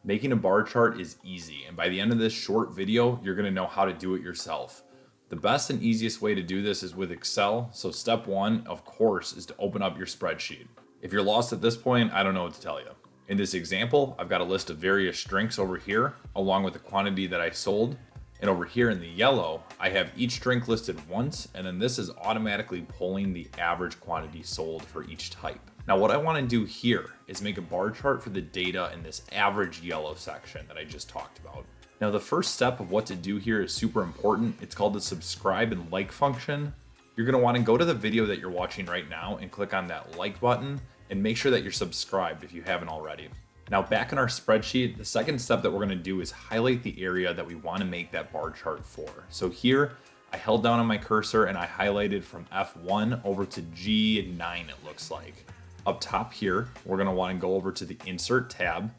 Making a bar chart is easy, and by the end of this short video, you're going to know how to do it yourself. The best and easiest way to do this is with Excel, so step one, of course, is to open up your spreadsheet. If you're lost at this point, I don't know what to tell you. In this example, I've got a list of various drinks over here, along with the quantity that I sold. And over here in the yellow, I have each drink listed once, and then this is automatically pulling the average quantity sold for each type. Now what I want to do here is make a bar chart for the data in this average yellow section that I just talked about. Now the first step of what to do here is super important. It's called the subscribe and like function. You're going to want to go to the video that you're watching right now and click on that like button and make sure that you're subscribed if you haven't already. Now back in our spreadsheet, the second step that we're going to do is highlight the area that we want to make that bar chart for. So here I held down on my cursor and I highlighted from F1 over to G9 it looks like. Up top here, we're going to want to go over to the insert tab,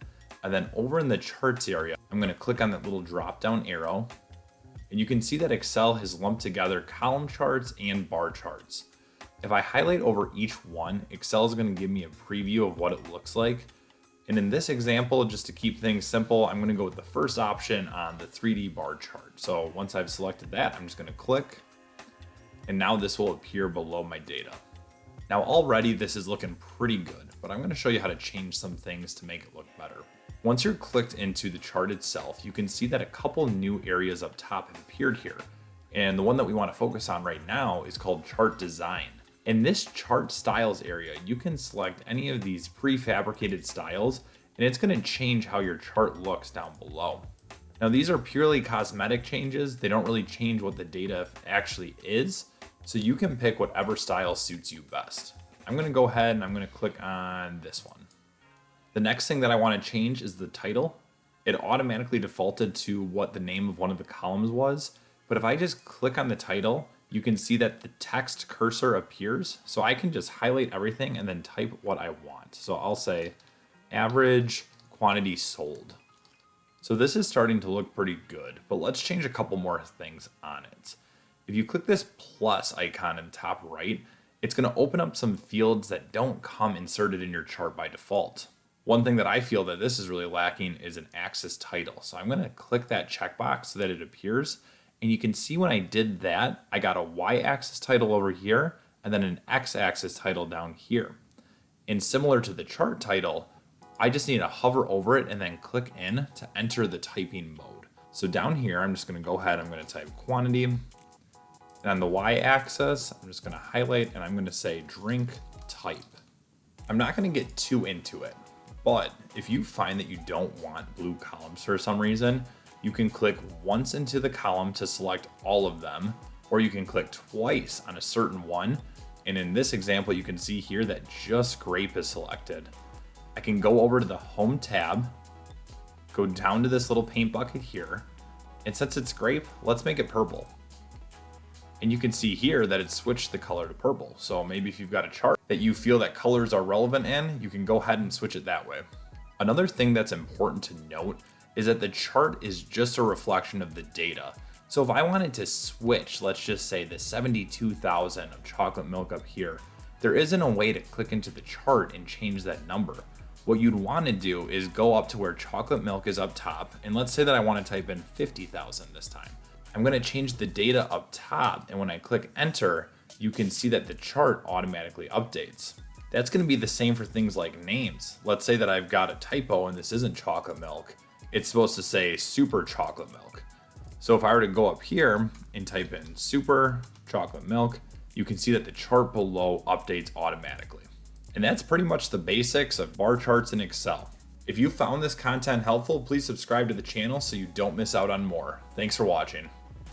and then over in the charts area, I'm going to click on that little drop down arrow. And you can see that Excel has lumped together column charts and bar charts. If I highlight over each one, Excel is going to give me a preview of what it looks like. And in this example, just to keep things simple, I'm going to go with the first option on the 3D bar chart. So once I've selected that, I'm just going to click, and now this will appear below my data. Now already this is looking pretty good, but I'm going to show you how to change some things to make it look better. Once you're clicked into the chart itself, you can see that a couple new areas up top have appeared here. And the one that we want to focus on right now is called chart design. In this chart styles area, you can select any of these prefabricated styles, and it's going to change how your chart looks down below. Now these are purely cosmetic changes. They don't really change what the data actually is. So you can pick whatever style suits you best. I'm going to go ahead and I'm going to click on this one. The next thing that I want to change is the title. It automatically defaulted to what the name of one of the columns was. But if I just click on the title, you can see that the text cursor appears. So I can just highlight everything and then type what I want. So I'll say average quantity sold. So this is starting to look pretty good, but let's change a couple more things on it. If you click this plus icon in the top right, it's going to open up some fields that don't come inserted in your chart by default. One thing that I feel that this is really lacking is an axis title. So I'm going to click that checkbox so that it appears. And you can see when I did that, I got a y-axis title over here and then an x-axis title down here. And similar to the chart title, I just need to hover over it and then click in to enter the typing mode. So down here, I'm just going to go ahead, I'm going to type quantity. And on the y-axis, I'm just going to highlight and I'm going to say drink type. I'm not going to get too into it, but if you find that you don't want blue columns for some reason, you can click once into the column to select all of them, or you can click twice on a certain one. And in this example, you can see here that just grape is selected. I can go over to the home tab, go down to this little paint bucket here, and since it's grape, let's make it purple. And you can see here that it's switched the color to purple. So maybe if you've got a chart that you feel that colors are relevant in, you can go ahead and switch it that way. Another thing that's important to note is that the chart is just a reflection of the data. So if I wanted to switch, let's just say the 72,000 of chocolate milk up here, there isn't a way to click into the chart and change that number. What you'd want to do is go up to where chocolate milk is up top, and let's say that I want to type in 50,000 this time. I'm going to change the data up top, and when I click enter, you can see that the chart automatically updates. That's going to be the same for things like names. Let's say that I've got a typo and this isn't chocolate milk. It's supposed to say super chocolate milk. So if I were to go up here and type in super chocolate milk, you can see that the chart below updates automatically. And that's pretty much the basics of bar charts in Excel. If you found this content helpful, please subscribe to the channel so you don't miss out on more. Thanks for watching.